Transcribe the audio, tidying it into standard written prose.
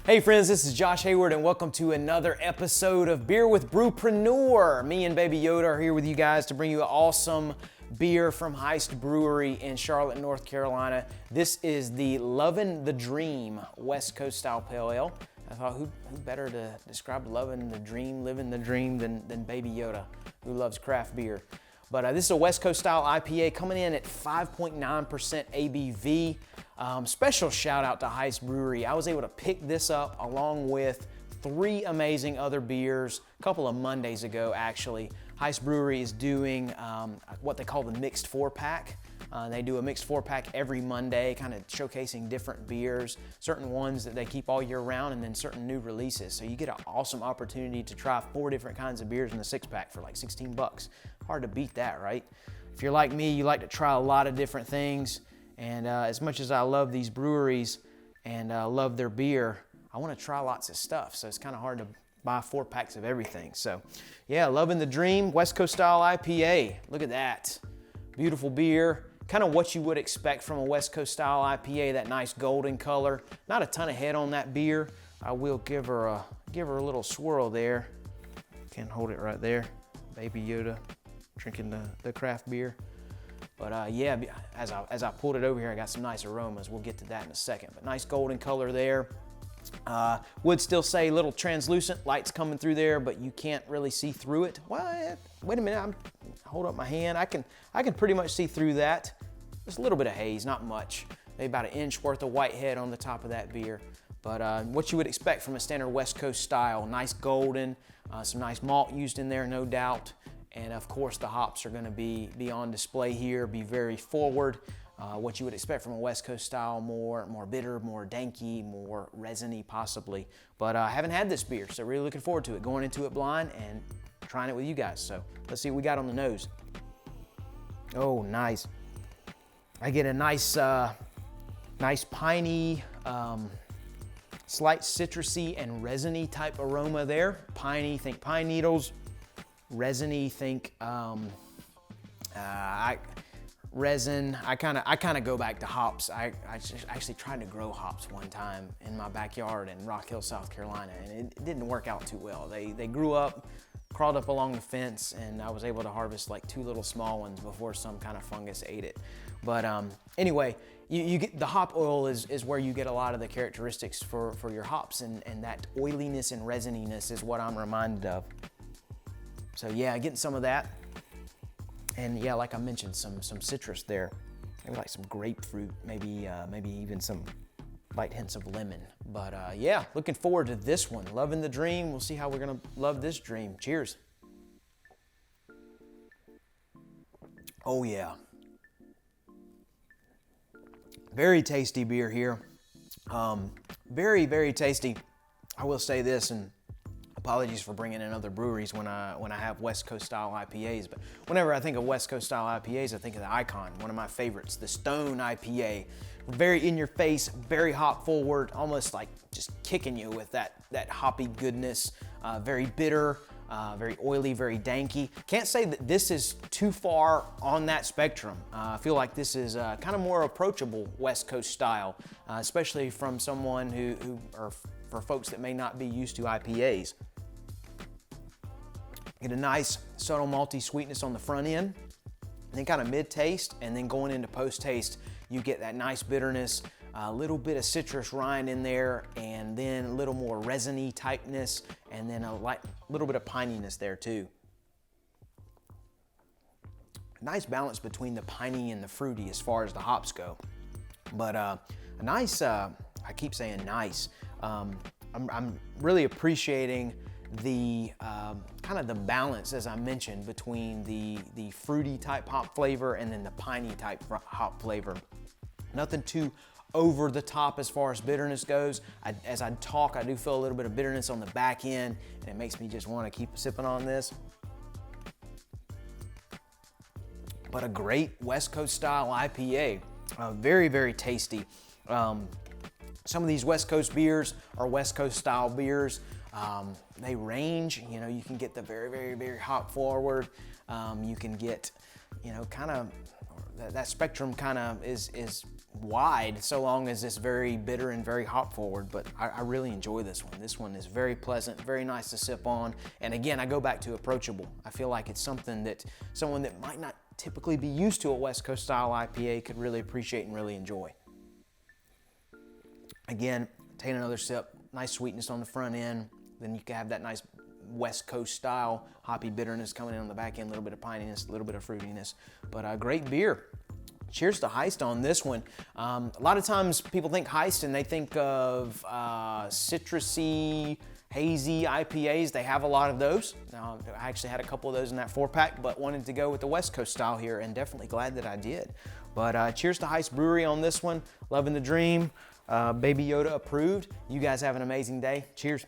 Hey friends, this is Josh Hayward and welcome to another episode of Beer with Brewpreneur. Me and Baby Yoda are here with you guys to bring you an awesome beer from Heist Brewery in Charlotte, North Carolina. This is the Lovin the Dream West Coast style pale ale. I thought who better to describe living the dream than Baby Yoda, who loves craft beer. But this is a West Coast style IPA coming in at 5.9% ABV. Special shout out to Heist Brewery. I was able to pick this up along with 3 amazing other beers a couple of Mondays ago actually. Heist Brewery is doing what they call the mixed 4-pack. They do a mixed 4-pack every Monday, kind of showcasing different beers, certain ones that they keep all year round, and then certain new releases. So you get an awesome opportunity to try 4 different kinds of beers in the 6-pack for like 16 bucks. Hard to beat that, right? If you're like me, you like to try a lot of different things. And as much as I love these breweries and love their beer, I want to try lots of stuff. So it's kind of hard to buy 4 packs of everything. So yeah, Lovin the Dream, West Coast style IPA. Look at that. Beautiful beer. Kind of what you would expect from a West Coast style IPA, that nice golden color. Not a ton of head on that beer. I will give her a little swirl there. Can hold it right there. Baby Yoda drinking the craft beer. But yeah, as I pulled it over here, I got some nice aromas. We'll get to that in a second. But nice golden color there. Would still say a little translucent, light's coming through there, but you can't really see through it. Well, wait a minute, hold up my hand. I can pretty much see through that. Just a little bit of haze, not much. Maybe about 1 inch worth of white head on the top of that beer. But what you would expect from a standard West Coast style, nice golden, some nice malt used in there, no doubt. And of course the hops are gonna be on display here, be very forward. What you would expect from a West Coast style, more bitter, more danky, more resiny possibly. But I haven't had this beer, so really looking forward to it. Going into it blind and trying it with you guys. So let's see what we got on the nose. Oh, nice. I get a nice piney, slight citrusy and resiny type aroma there. Piney, think pine needles. Resiny, think resin. I kind of go back to hops. I actually tried to grow hops one time in my backyard in Rock Hill, South Carolina, and it didn't work out too well. They grew up, crawled up along the fence, and I was able to harvest like 2 little small ones before some kind of fungus ate it. But anyway, you get the hop oil is where you get a lot of the characteristics for your hops, and that oiliness and resininess is what I'm reminded of. So yeah, getting some of that. And yeah, like I mentioned, some citrus there. Maybe like some grapefruit, maybe even some light hints of lemon. But yeah, looking forward to this one. Loving the dream. We'll see how we're gonna love this dream. Cheers. Oh yeah. Very tasty beer here. Very, very tasty. I will say this, and apologies for bringing in other breweries when I have West Coast style IPAs, but whenever I think of West Coast style IPAs, I think of the Icon, one of my favorites, the Stone IPA. Very in your face, very hop forward, almost like just kicking you with that hoppy goodness. Very bitter, very oily, very danky. Can't say that this is too far on that spectrum. I feel like this is kind of more approachable West Coast style, especially from someone or for folks that may not be used to IPAs. Get a nice subtle malty sweetness on the front end, and then kind of mid-taste, and then going into post-taste, you get that nice bitterness, a little bit of citrus rind in there, and then a little more resiny typeness, and then a little bit of pininess there too. Nice balance between the piney and the fruity as far as the hops go. But a nice, I keep saying nice, I'm really appreciating the kind of the balance, as I mentioned, between the fruity type hop flavor and then the piney type hop flavor. Nothing too over the top as far as bitterness goes. As I talk, I do feel a little bit of bitterness on the back end, and it makes me just want to keep sipping on this. But a great West Coast style IPA, very, very tasty. Some of these West Coast beers are West Coast style beers. They range, you know, you can get the very, very, very hop forward. You can get you know, kind of, that spectrum kind of is wide, so long as it's very bitter and very hop forward. But I really enjoy this one. This one is very pleasant, very nice to sip on. And again, I go back to approachable. I feel like it's something that someone that might not typically be used to a West Coast style IPA could really appreciate and really enjoy. Again, take another sip, nice sweetness on the front end. Then you can have that nice West Coast style hoppy bitterness coming in on the back end, a little bit of pininess, a little bit of fruitiness, but a great beer. Cheers to Heist on this one. A lot of times people think Heist and they think of citrusy, hazy IPAs. They have a lot of those. I actually had a couple of those in that 4-pack, but wanted to go with the West Coast style here, and definitely glad that I did. But cheers to Heist Brewery on this one. Lovin the Dream. Baby Yoda approved. You guys have an amazing day. Cheers.